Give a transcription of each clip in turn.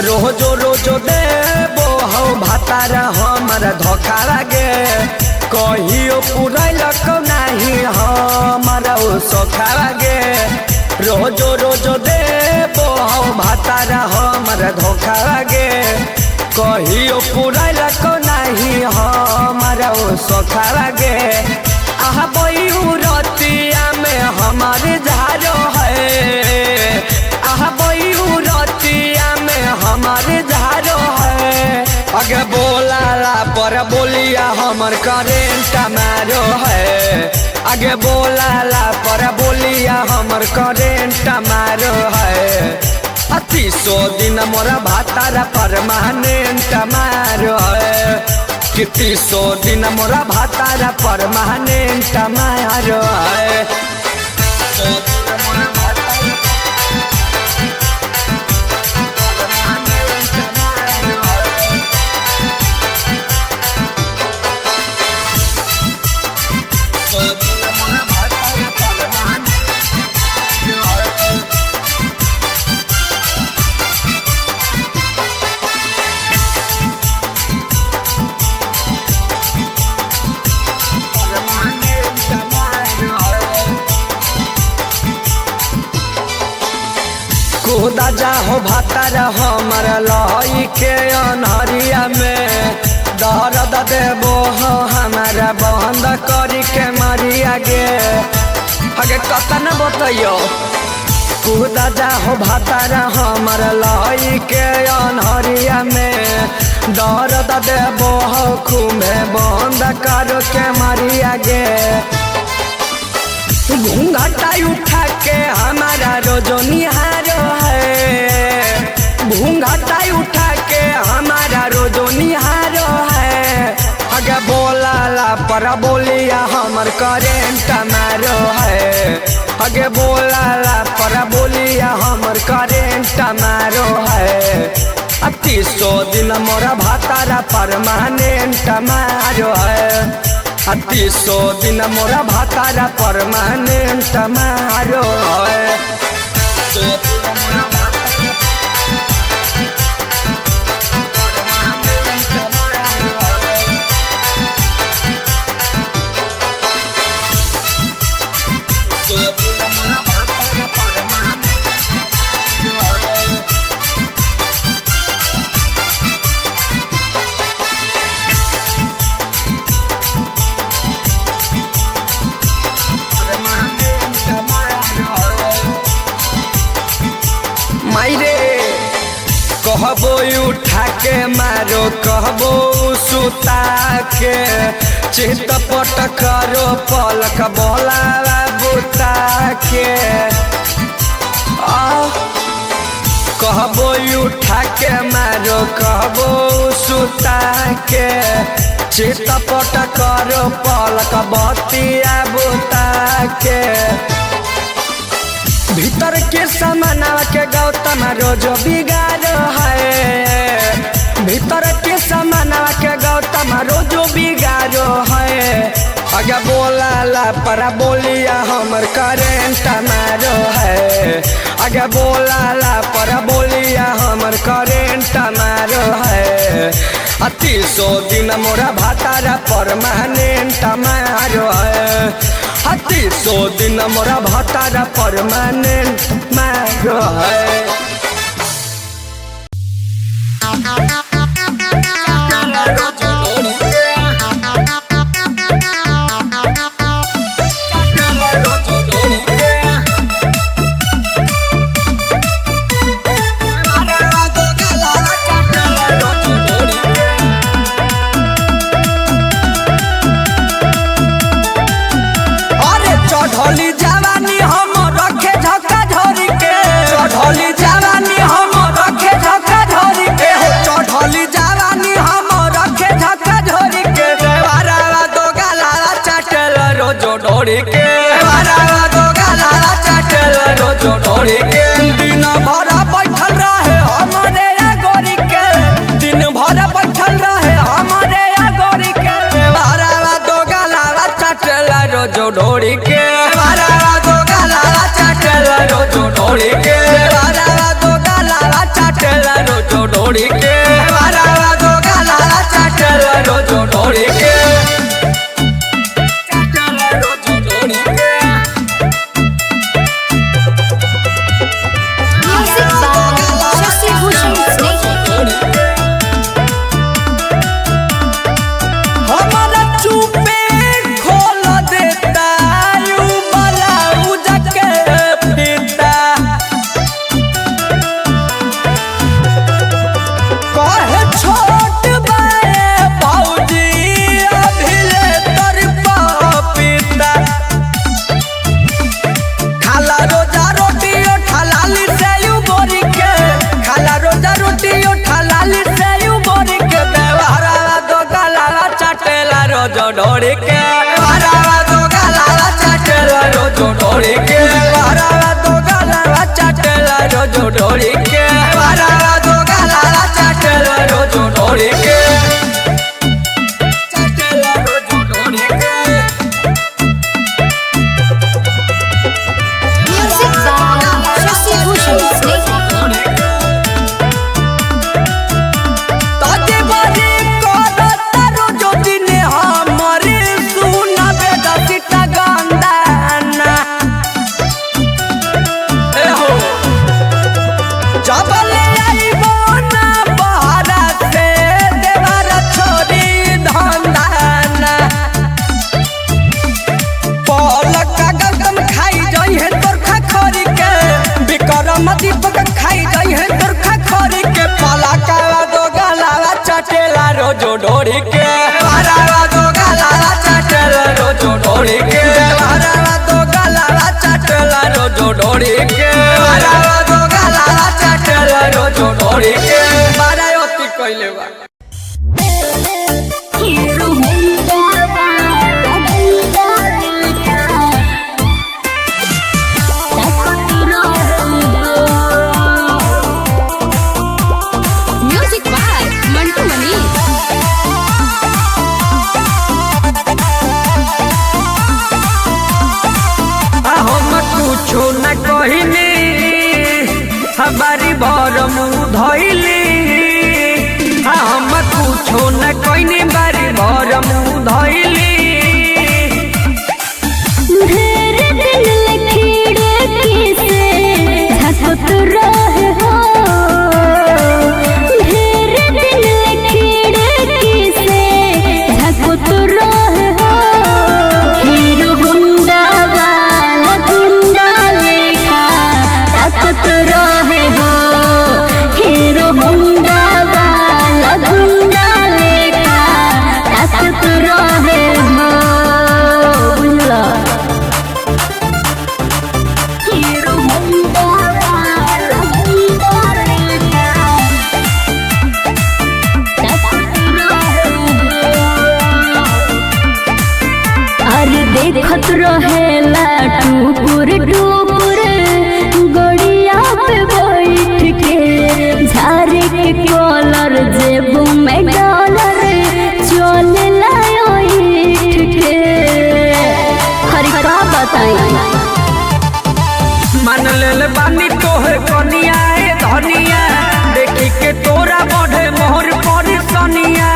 रोजो रोजो देबो हो भातारा हमारा धोखा लागे कहियो पुरैलक नाही हमारा सोखा लागे रोजो रोजो देबो हो भातारा हमारा धोखा लागे कहियो पुरैलक नाही हमारा सोखा लागे आहा बयू रतिया में हमारे झारो है आहा बयू रतिया में हमारे झारो है आगे बोलाला पर बोलिया हमर करेंट मारो है आगे बोलाला पर बोलिया हमर करेंट मारो है 300 दिन मोरा भातारा परमानेंट मारो है कि 300 दिन मोरा भातारा परमानेंट मारो है खुदा जाहो भातारा हमारा लई के अनहरिया में दर्द देबो हो हमारा बंद करी के मरिया गे आगे कता न बतैयो खुदा जाहो भातारा हमारा लई के अनहरिया में दर्द देबो हो खूबे बंद कर के मरिया गे घूंघटा उठा के हमारा रोजो निहारो है घूंघटा उठा के हमारा रोजो निहारो है आगे बोलाला पर बोलिया हमर करेंट मारो है आगे बोलाला पर बोलिया हमर करेंट मारो है 300 दिन मोरा भातारा परमानेंट मारो है 300 दिन मोरा भातारा परमानेंट मारो है कहबो उठा के मारो कहबो सुता के चितपट करो पलक बोलावा बुता के कहबो उठा के मारो कहबो सुता के चितपट करो पलक बतिया बुता के भीतर के समाना के गौतम रोजो बिगाड़ो है भीतर के समाना के गौतम रोजो बिगाड़ो है आगे बोलाला पर बोलिया हमर करेंट मारो है आगे बोलाला पर बोलिया हमर करेंट मारो है 300 दिन मोरा भातारा परमानेंट मारो है 300 दिन मोरा भातारा परमानेंट मारो है चढ़ली जवानी हम रखे झक्का झोरी के चढ़ली जवानी हम रखे झक्का झोरी के चढ़ली जवानी हम रखे झक्का झोरी के वारावा दो गाला चटल रोजो ढोरी के वारावा दो गाला चटल रोजो ढोरी के दिन भर बैठल रहे हमरे या गोरी के दिन भर बैठल रहे हमरे या गोरी के वारावा दो गाला चटल रोजो ढोरी के रोजो ढोली के रोजो ढोरी के बारावा दो गलावा चाटेला रोजो ढोरी के बारावा दो गलावा चाटेला रोजो ढोरी के चाटेला रोजो ढोरी के म्यूजिक बाय शशि भूषण दीपक खाई जाई है तुरखा खोरी के पाला कावा दो गलावा चाटेला रोजो ढोरी के बारावा दो गलावा चाटेला रोजो ढोरी के बारावा दो गलावा चाटेला रोजो ढोरी के बारावा दो गलावा चाटेला रोजो ढोरी के बारायोती कइले बा कुछो न कहिनी हमारी भर मुँह धइली हम कुछो न कहिनी बारी भर मुँह धइली देखत रहेला टुकुर टुकुर गड़िया पे बैठ के झारे के कॉलर जेबू में डॉलर चलेला ओइठ के हरि का बताई मान लेल बानी तोहर कनिया ए धनिया देखी के तोरा बढ़े मोहर परी सनिया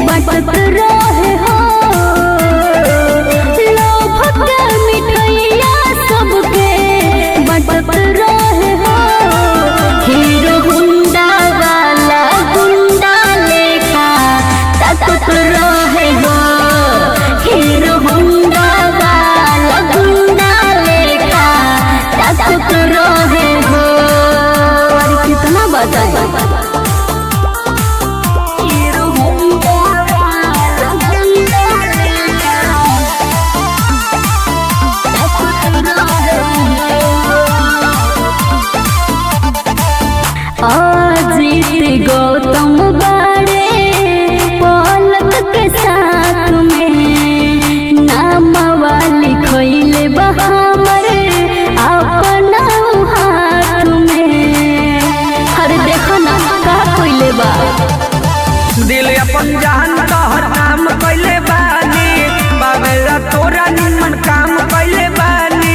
बटत रहे हो लोभ के मिठैया सबके बटत रहे हो हीरो गुंडा वाला गुंडा लेखा ताकत रहे हो हीरो गुंडा वाला गुंडा लेखा ताकत रहे हो और कितना बताए गौतम बाड़े पलक के साथ में नाम वाली खोइले बहामर अपना हाथ में हर देखो ना का खोइले बा दिल अपन जान तोहर नाम कइले बानी बाबेला तोरा निमन काम कइले बानी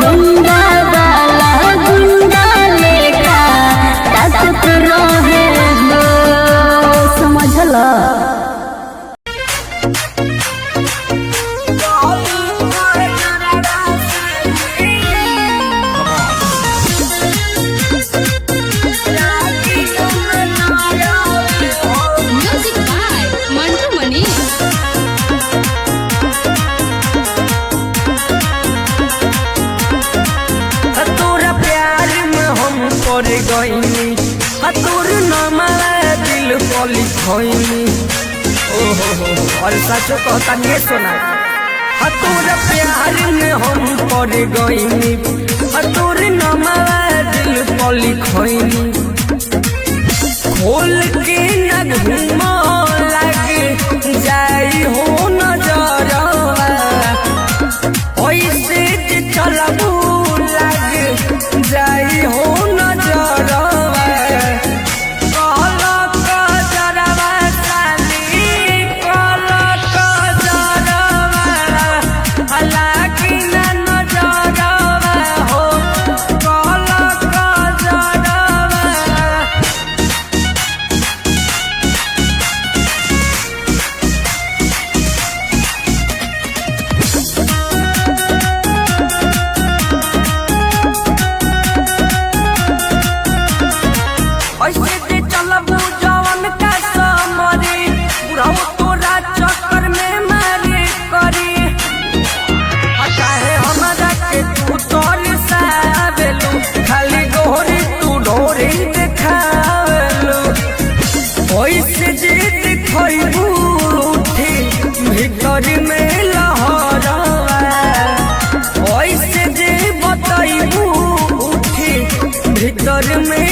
गुंडा वाला गुंडा लेखा ताकत खोइनी ओहो और सचो कहता नहीं सुना तोर प्यार में हम पड़ गईनी तोर नमवा दिल पली खोइनी खोल के न घूमो लग जाई हो नजरवा ऐसे चलबू लग जाई हो नजरवा ऐसे चलबू जवन का समरी बुढ़ाओ तोरा चक्कर में मारे करी काहे हमरा के तू तोर सावेलू खाली गोरी तू ढोरी देखावेलू ऐसे जे देखैबू उठी भीतर में लहरवा ऐसे जे बतैबू उठी भीतर में